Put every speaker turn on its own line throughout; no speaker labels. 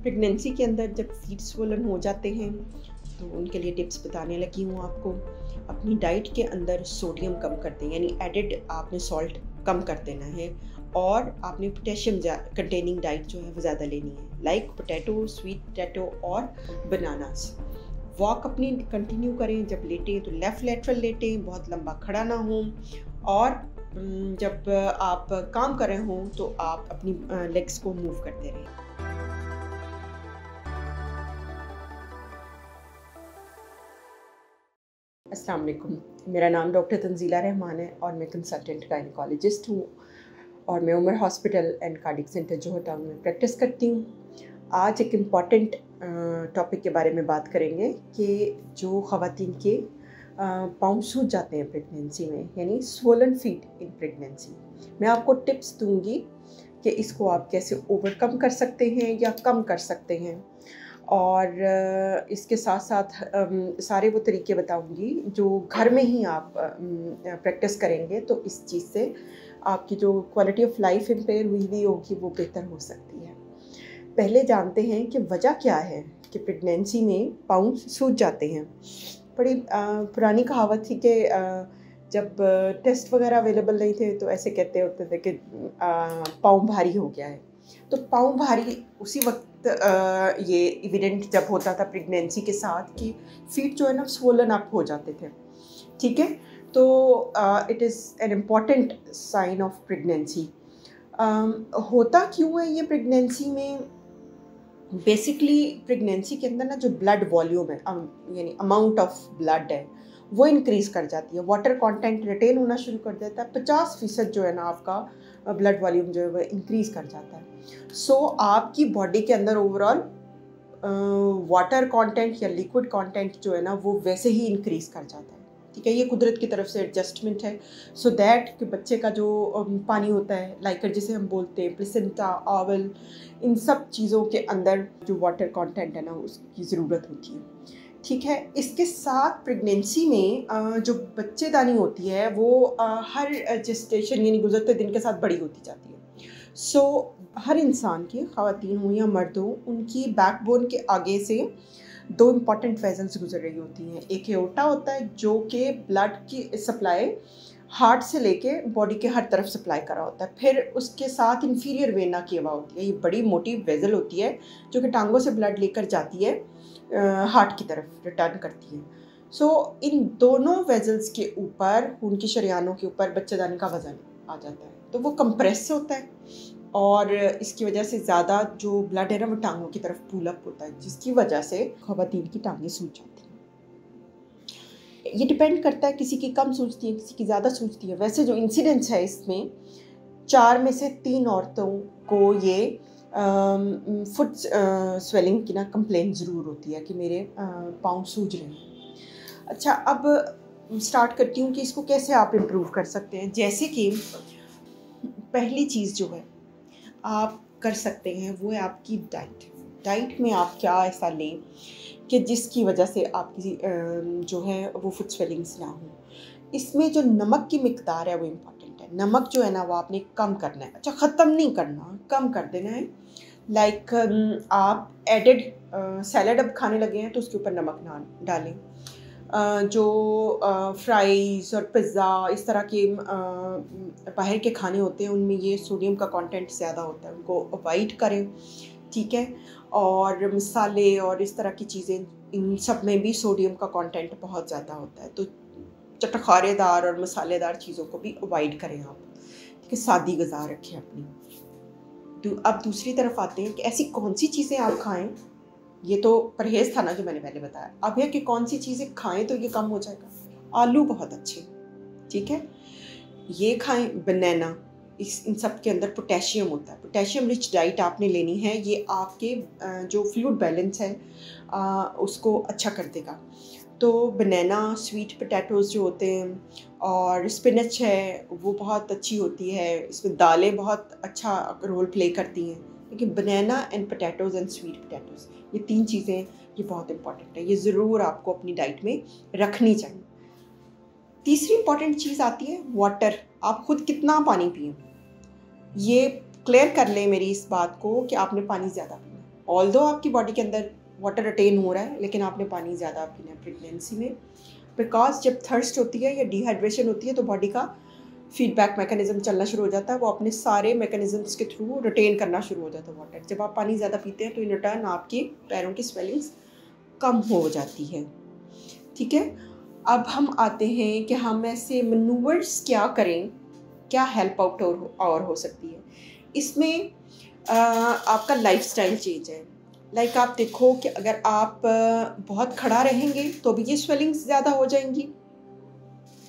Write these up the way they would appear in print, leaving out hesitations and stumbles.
Pregnancy के अंदर जब फीट स्वोलन हो जाते हैं तो उनके लिए टिप्स बताने लगी हूँ आपको। अपनी डाइट के अंदर सोडियम कम कर दें, यानी एडिड आपने सॉल्ट कम कर देना है, और आपने पोटेशियम कंटेनिंग डाइट जो है वो ज़्यादा लेनी है, लाइक पोटैटो, स्वीट पोटैटो और बनानास। वॉक अपनी कंटिन्यू करें, जब लेटें तो लेफ़्ट लेटरल लेटें, बहुत लंबा खड़ा ना हो, और जब आप काम कर रहे हों तो आप अपनी लेग्स को मूव करते रहें। अस्सलाम वालेकुम, मेरा नाम डॉक्टर तंजीला रहमान है और मैं कंसल्टेंट गायनेकोलॉजिस्ट हूँ और मैं Umar hospital and cardiac centre Johar town में प्रैक्टिस करती हूँ। आज एक इम्पॉर्टेंट टॉपिक के बारे में बात करेंगे कि जो ख़वातीन के पाँव सूज जाते हैं प्रेगनेंसी में, यानी स्वोलन फीट इन प्रेगनेंसी। मैं आपको टिप्स दूंगी कि इसको आप कैसे ओवरकम कर सकते हैं या कम कर सकते हैं, और इसके साथ साथ सारे वो तरीके बताऊंगी जो घर में ही आप प्रैक्टिस करेंगे तो इस चीज़ से आपकी जो क्वालिटी ऑफ लाइफ इम्पेयर हुई होगी वो बेहतर हो सकती है। पहले जानते हैं कि वजह क्या है कि प्रेगनेंसी में पाँव सूज जाते हैं। बड़ी पुरानी कहावत थी कि जब टेस्ट वगैरह अवेलेबल नहीं थे तो ऐसे कहते होते थे कि पाँव भारी हो गया है। तो पाँव भारी उसी वक्त ये इविडेंट जब होता था प्रेगनेंसी के साथ कि फीट जो है ना स्वोलन अप हो जाते थे। ठीक है, तो it is an important sign of pregnancy. होता क्यों है ये प्रेगनेंसी में? बेसिकली प्रेगनेंसी के अंदर ना जो ब्लड वॉल्यूम है, यानी अमाउंट ऑफ ब्लड है, वो इंक्रीज़ कर जाती है। वाटर कंटेंट रिटेन होना शुरू कर देता है। 50% जो है ना आपका ब्लड वॉल्यूम जो है वो इंक्रीज़ कर जाता है। सो आपकी बॉडी के अंदर ओवरऑल वाटर कंटेंट या लिक्विड कंटेंट जो है ना वो वैसे ही इंक्रीज़ कर जाता है। ठीक है, ये कुदरत की तरफ से एडजस्टमेंट है सो दैट कि बच्चे का जो पानी होता है, लाइकर जिसे हम बोलते हैं, प्लेसेंटा, ऑवल, इन सब चीज़ों के अंदर जो वाटर कंटेंट है ना उसकी ज़रूरत होती है। ठीक है, इसके साथ प्रेगनेंसी में जो बच्चेदानी होती है वो हर जेस्टेशन यानी गुजरते दिन के साथ बड़ी होती जाती है। सो हर इंसान की, ख़वातीन हो या मर्द हो, उनकी बैकबोन के आगे से दो इम्पॉर्टेंट वेजल्स गुजर रही होती हैं। एक एओर्टा होता है जो कि ब्लड की सप्लाई हार्ट से लेके बॉडी के हर तरफ सप्लाई कर रहा होता है। फिर उसके साथ इंफीरियर वेना केवा होती है। ये बड़ी मोटी वेजल होती है जो कि टांगों से ब्लड लेकर जाती है, हार्ट की तरफ रिटर्न करती है। सो इन दोनों वेजल्स के ऊपर, खून की शरियानों के ऊपर बच्चेदानी का वज़न आ जाता है, तो वो कंप्रेस होता है और इसकी वजह से ज़्यादा जो ब्लड है ना वो टांगों की तरफ पुल अप होता है, जिसकी वजह से ख़वातीन की टांगें सूज जाती हैं। ये डिपेंड करता है, किसी की कम सूजती है, किसी की ज़्यादा सूजती है। वैसे जो इंसिडेंस है इसमें 4 में से 3 औरतों को ये फुट स्वेलिंग की ना कंप्लेंट ज़रूर होती है कि मेरे पाँव सूज रहे हैं। अच्छा, अब स्टार्ट करती हूँ कि इसको कैसे आप इम्प्रूव कर सकते हैं। जैसे कि पहली चीज़ जो है आप कर सकते हैं वो है आपकी डाइट में आप क्या ऐसा लें कि जिसकी वजह से आपकी जो है वो फुट स्वेलिंग्स ना हो। इसमें जो नमक की मिकदार है वो इम्पॉर्टेंट है। नमक जो है ना वो आपने कम करना है। अच्छा, ख़त्म नहीं करना, कम कर देना है। लाइक आप एडेड सैलड अब खाने लगे हैं तो उसके ऊपर नमक ना डालें। जो फ्राइज़ और पिज़्ज़ा इस तरह के बाहर के खाने होते हैं उनमें ये सोडियम का कंटेंट ज़्यादा होता है, उनको अवॉइड करें। ठीक है, और मसाले और इस तरह की चीज़ें, इन सब में भी सोडियम का कंटेंट बहुत ज़्यादा होता है, तो चटखारेदार और मसालेदार चीज़ों को भी अवॉइड करें आप। ठीक है, सादी ग़िज़ा रखें अपनी। तो अब दूसरी तरफ आते हैं कि ऐसी कौन सी चीज़ें आप खाएं। ये तो परहेज़ था ना जो मैंने पहले बताया। अब है कि कौन सी चीज़ें खाएं तो ये कम हो जाएगा। आलू बहुत अच्छे, ठीक है, ये खाएं। बनाना, इन सब के अंदर पोटेशियम होता है। पोटेशियम रिच डाइट आपने लेनी है। ये आपके जो फ्लूइड बैलेंस है उसको अच्छा कर देगा। तो बनाना, स्वीट पोटैटोज़ जो होते हैं, और स्पिनच है वो बहुत अच्छी होती है। इसमें दालें बहुत अच्छा रोल प्ले करती हैं। लेकिन banana and potatoes and sweet potatoes, ये 3 चीज़ें ये बहुत इंपॉर्टेंट है। ये ज़रूर आपको अपनी डाइट में रखनी चाहिए। तीसरी इंपॉर्टेंट चीज़ आती है वाटर। आप खुद कितना पानी पिएं, ये क्लियर कर लें मेरी इस बात को कि आपने पानी ज़्यादा पीना। ऑल्दो आपकी बॉडी के अंदर वाटर अटेन हो रहा है, लेकिन आपने पानी ज़्यादा पीना है प्रेगनेंसी में, बिकॉज जब थर्स्ट होती है या डिहाइड्रेशन होती है तो बॉडी का फीडबैक मैकेनिज्म चलना शुरू हो जाता है, वो अपने सारे मैकेनिज्म्स के थ्रू रिटेन करना शुरू हो जाता है वाटर। जब आप पानी ज़्यादा पीते हैं तो इन रिटर्न आपके पैरों की स्वेलिंग्स कम हो जाती है। ठीक है, अब हम आते हैं कि हम ऐसे मनूवर्स क्या करें, क्या हेल्प आउट और हो सकती है। इसमें आपका लाइफस्टाइल चेंज है। लाइक आप देखो कि अगर आप बहुत खड़ा रहेंगे तो भी ये स्वेलिंग्स ज़्यादा हो जाएंगी।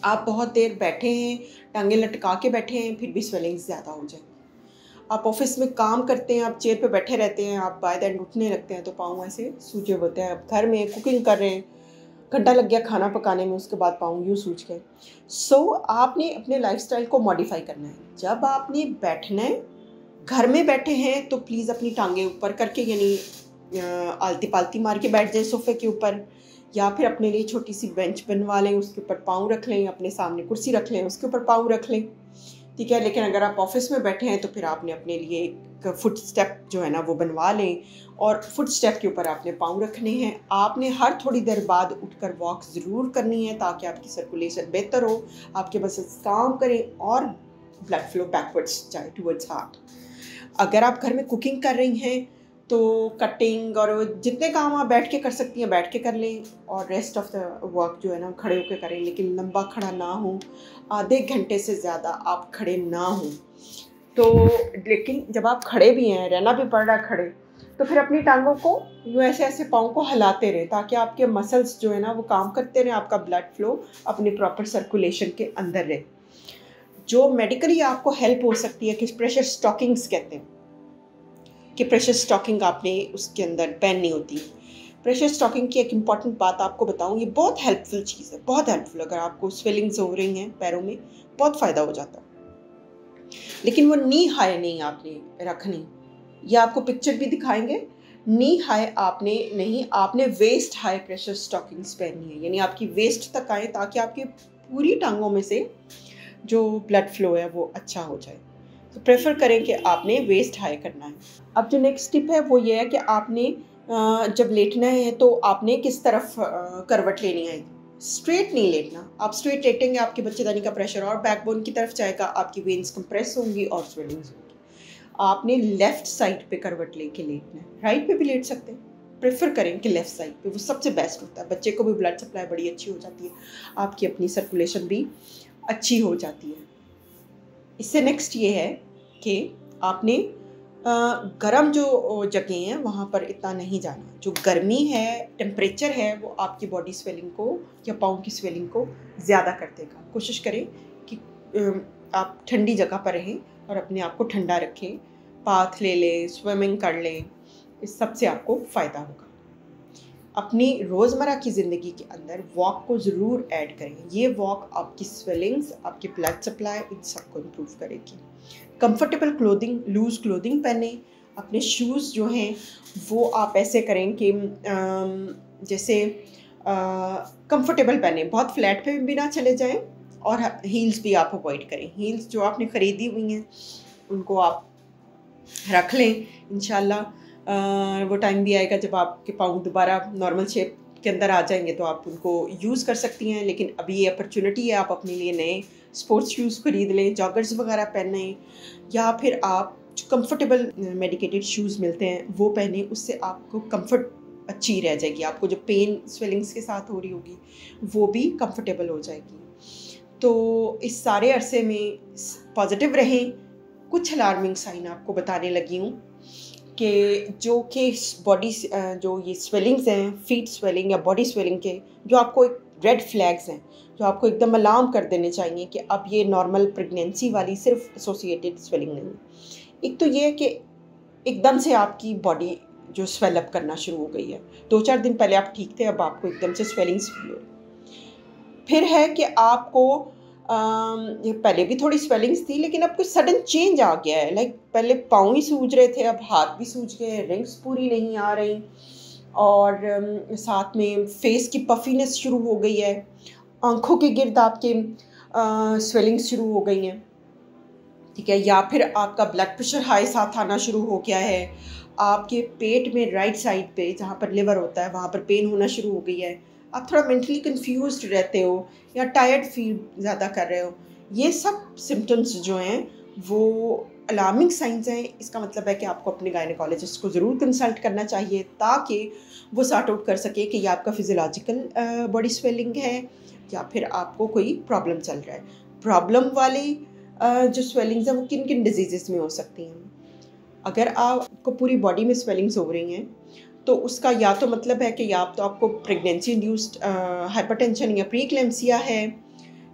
आप बहुत देर बैठे हैं, टांगे लटका के बैठे हैं, फिर भी स्वेलिंग्स ज़्यादा हो जाएंगी। आप ऑफिस में काम करते हैं, आप चेयर पे बैठे रहते हैं, आप बाय द एंड उठने लगते हैं तो पाँव ऐसे सूजे होते हैं। आप घर में कुकिंग कर रहे हैं, घंटा लग गया खाना पकाने में, उसके बाद पाँव यूँ सूज गए। सो आपने अपने लाइफस्टाइल को मॉडिफाई करना है। जब आपने बैठना है, घर में बैठे हैं तो प्लीज़ अपनी टांगे ऊपर करके, यानी आलती पालती मार के बैठ जाए सोफे के ऊपर, या फिर अपने लिए छोटी सी बेंच बनवा लें, उसके ऊपर पाँव रख लें, अपने सामने कुर्सी रख लें, उसके ऊपर पाँव रख लें। ठीक है, लेकिन अगर आप ऑफिस में बैठे हैं तो फिर आपने अपने लिए एक फुट स्टेप जो है ना वो बनवा लें, और फुट स्टेप के ऊपर आपने पाँव रखने हैं। आपने हर थोड़ी देर बाद उठकर वॉक ज़रूर करनी है ताकि आपकी सर्कुलेशन बेहतर हो, आपके मसल्स काम करें और ब्लड फ्लो बैकवर्ड्स जाए टूवर्ड्स हार्ट। अगर आप घर में कुकिंग कर रही हैं तो कटिंग और जितने काम आप बैठ के कर सकती हैं बैठ के कर लें, और रेस्ट ऑफ द वर्क जो है ना खड़े होकर करें, लेकिन लंबा खड़ा ना हो, आधे घंटे से ज़्यादा आप खड़े ना हों। तो लेकिन जब आप खड़े भी हैं, रहना भी पड़ रहा है खड़े, तो फिर अपनी टांगों को यूँ ऐसे ऐसे पाँव को हिलाते रहें ताकि आपके मसल्स जो है ना वो काम करते रहें, आपका ब्लड फ्लो अपनी प्रॉपर सर्कुलेशन के अंदर रहे। जो मेडिकली आपको हेल्प हो सकती है कि प्रेशर स्टॉकिंग्स कहते हैं, कि प्रेशर स्टॉकिंग आपने उसके अंदर पहननी होती है। प्रेशर स्टॉकिंग की एक इम्पॉर्टेंट बात आपको बताऊं, ये बहुत हेल्पफुल चीज़ है, बहुत हेल्पफुल। अगर आपको स्वेलिंग्स हो रही हैं पैरों में, बहुत फ़ायदा हो जाता है। लेकिन वो नी हाई नहीं आपने रखनी, ये आपको पिक्चर भी दिखाएंगे। नी हाई आपने नहीं, आपने वेस्ट हाई प्रेशर स्टॉकिंग्स पहननी है, यानी आपकी वेस्ट तक आए ताकि आपकी पूरी टांगों में से जो ब्लड फ्लो है वो अच्छा हो जाए। तो प्रेफर करें कि आपने वेस्ट हाई करना है। अब जो नेक्स्ट टिप है वो ये है कि आपने जब लेटना है तो आपने किस तरफ करवट लेनी है। स्ट्रेट नहीं लेटना। आप स्ट्रेट लेटेंगे आपके बच्चेदानी का प्रेशर और बैकबोन की तरफ जाएगा, आपकी वेन्स कंप्रेस होंगी और स्वेलिंग्स होंगी। आपने लेफ़्ट साइड पे करवट लेके लेटना है, राइट पे भी लेट सकते हैं। प्रेफर करें कि लेफ़्ट साइड पे, वो सबसे बेस्ट होता है। बच्चे को भी ब्लड सप्लाई बड़ी अच्छी हो जाती है, आपकी अपनी सर्कुलेशन भी अच्छी हो जाती है। इससे नेक्स्ट ये है कि आपने गर्म जो जगह हैं वहाँ पर इतना नहीं जाना। जो गर्मी है, टेम्परेचर है, वो आपकी बॉडी स्वेलिंग को या पाँव की स्वेलिंग को ज़्यादा कर देगा। कोशिश करें कि आप ठंडी जगह पर रहें और अपने आप को ठंडा रखें, बाथ ले लें, स्विमिंग कर लें, इस सब से आपको फ़ायदा होगा। अपनी रोज़मर्रा की ज़िंदगी के अंदर वॉक को ज़रूर ऐड करें। ये वॉक आपकी स्वेलिंग्स, आपकी ब्लड सप्लाई, इन सबको इम्प्रूव करेगी। कंफर्टेबल क्लोथिंग, लूज़ क्लोथिंग पहने। अपने शूज़ जो हैं वो आप ऐसे करें कि जैसे कंफर्टेबल पहने, बहुत फ्लैट पे भी ना चले जाएं, और हील्स भी आप अवॉइड करें। हील्स जो आपने ख़रीदी हुई हैं उनको आप रख लें। इंशाल्लाह वो टाइम भी आएगा जब आपके पाँव दोबारा नॉर्मल शेप के अंदर आ जाएंगे तो आप उनको यूज़ कर सकती हैं। लेकिन अभी ये अपॉर्चुनिटी है, आप अपने लिए नए स्पोर्ट्स शूज़ खरीद लें, जॉगर्स वगैरह पहने, या फिर आप जो कंफर्टेबल मेडिकेटेड शूज़ मिलते हैं वो पहने। उससे आपको कंफर्ट अच्छी रह जाएगी, आपको जो पेन स्वेलिंग्स के साथ हो रही होगी वो भी कंफर्टेबल हो जाएगी। तो इस सारे अरसे में पॉजिटिव रहें। कुछ अलार्मिंग साइन आपको बताने लगी हूँ कि जो कि बॉडी जो ये स्वेलिंग्स हैं, फीट स्वेलिंग या बॉडी स्वेलिंग के, जो आपको एक रेड फ्लैग्स हैं जो आपको एकदम अलार्म कर देने चाहिए कि अब ये नॉर्मल प्रेगनेंसी वाली सिर्फ एसोसिएटेड स्वेलिंग नहीं है। एक तो ये है कि एकदम से आपकी बॉडी जो स्वेलअप करना शुरू हो गई है, 2-4 दिन पहले आप ठीक थे, अब आपको एकदम से स्वेलिंग्स। फिर है कि आपको पहले भी थोड़ी स्वेलिंग्स थी लेकिन अब कुछ सडन चेंज आ गया है। लाइक पहले पाँव ही सूज रहे थे, अब हाथ भी सूज गए, रिंग्स पूरी नहीं आ रही, और साथ में फेस की पफीनेस शुरू हो गई है, आँखों के गिर्द आपके स्वेलिंग्स शुरू हो गई हैं। ठीक है, या फिर आपका ब्लड प्रेशर हाई साथ आना शुरू हो गया है, आपके पेट में राइट साइड पे जहाँ पर लिवर होता है वहाँ पर पेन होना शुरू हो गई है, आप थोड़ा मेंटली कंफ्यूज्ड रहते हो या टायर्ड फील ज़्यादा कर रहे हो, ये सब सिम्टम्स जो हैं वो अलार्मिंग साइंस हैं। इसका मतलब है कि आपको अपने गायनेकोलॉजिस्ट को ज़रूर कंसल्ट करना चाहिए ताकि वो सॉर्ट आउट कर सके कि ये आपका फिजियोलॉजिकल बॉडी स्वेलिंग है या फिर आपको कोई प्रॉब्लम चल रहा है। प्रॉब्लम वाली जो स्वेलिंग्स हैं वो किन किन डिजीज़ में हो सकती हैं। अगर आपको पूरी बॉडी में स्वेलिंग्स हो रही हैं तो उसका या तो मतलब है कि या तो आपको प्रेगनेंसी इंड्यूस्ड हाइपरटेंशन या प्रीक्लेम्सिया है,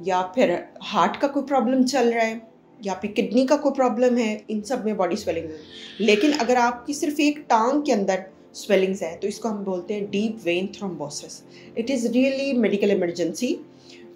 या फिर हार्ट का कोई प्रॉब्लम चल रहा है, या फिर किडनी का कोई प्रॉब्लम है, इन सब में बॉडी स्वेलिंग है। लेकिन अगर आपकी सिर्फ एक टांग के अंदर स्वेलिंग्स है तो इसको हम बोलते हैं deep vein thrombosis. It is really medical emergency.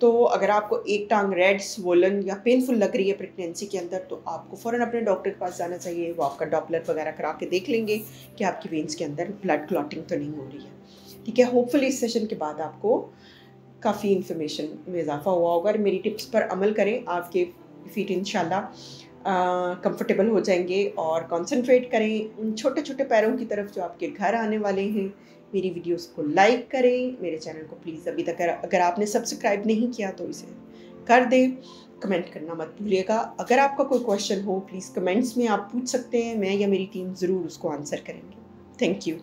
तो अगर आपको एक टांग रेड, स्वोलन या पेनफुल लग रही है प्रेगनेंसी के अंदर तो आपको फ़ौरन अपने डॉक्टर के पास जाना चाहिए। वो आपका डॉपलर वगैरह करा के देख लेंगे कि आपकी वेन्स के अंदर ब्लड क्लॉटिंग तो नहीं हो रही है। ठीक है, होपफुली इस सेशन के बाद आपको काफ़ी इन्फॉर्मेशन में इजाफा हुआ होगा। और मेरी टिप्स पर अमल करें, आपके फीट इंशाल्लाह कंफर्टेबल हो जाएंगे। और कंसंट्रेट करें उन छोटे छोटे पैरों की तरफ जो आपके घर आने वाले हैं। मेरी वीडियोस को लाइक करें, मेरे चैनल को प्लीज़ अभी तक अगर आपने सब्सक्राइब नहीं किया तो इसे कर दें। कमेंट करना मत भूलिएगा। अगर आपका कोई क्वेश्चन हो प्लीज़ कमेंट्स में आप पूछ सकते हैं, मैं या मेरी टीम ज़रूर उसको आंसर करेंगे। Thank you.